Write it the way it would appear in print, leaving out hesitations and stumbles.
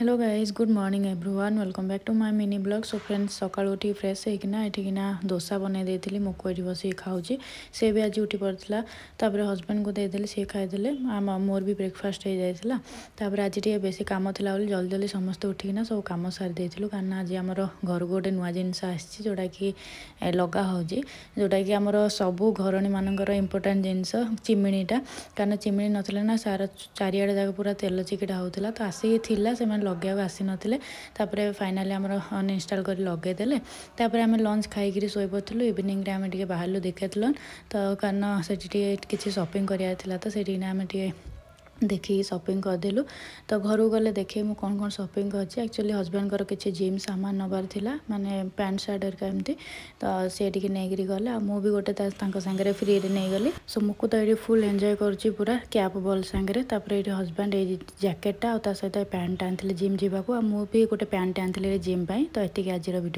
Hello guys good morning everyone welcome back to my mini blog. So friends सकाल उठी fresh होना एठिकिना डोसा बनई देती मुझको ये बस खाऊँ सी भी आज उठी पड़ा तापर हजबैंड को देदेली सी खाईदे मोर भी ब्रेकफास्ट हो जाता। आज टे बेसी कम थी जल्दी जल्दी समस्त उठिकिना सब कम सारी देलु कारण आज आम घर को गोटे नुआ जिनस आसी जोटा कि लगा हो जोटा कि आमर सबू घरणी मानकर इम्पोर्टाट जिनस चिमिटा कारण चिमिनी नथिले ना सारा चारिआडे जाक पूरा तेल चिकिटा होता तो आसिक से लगे आसी नथिले फाइनाली आमर अनइंस्टॉल कर लगेदेले आम लंच खाई शोई पड़ू इवनिंग आम टे बाहर देखेल तो कारण से किसी शॉपिंग कराला तो से आम देखिए शॉपिंग करदेलु। तो घर को गले देखिए मुझे कौन कौन शॉपिंग कर एक्चुअली हजबैंड कर किसी जिम सामान नबार थिला माने पैंट सार्ट एरिका एमती तो सी टी नहीं गले मु भी गोटे सांगे फ्री रे नहीं गली। सो मुझको तो ये फुल एंजॉय करुँची पूरा कैप बॉल सांगे ये हजबैंड ये जैकेटा और सहित पैंट आनी जिम जावाक मुझे गोटे पैंट आनी जिम तो ये आज वीडियो।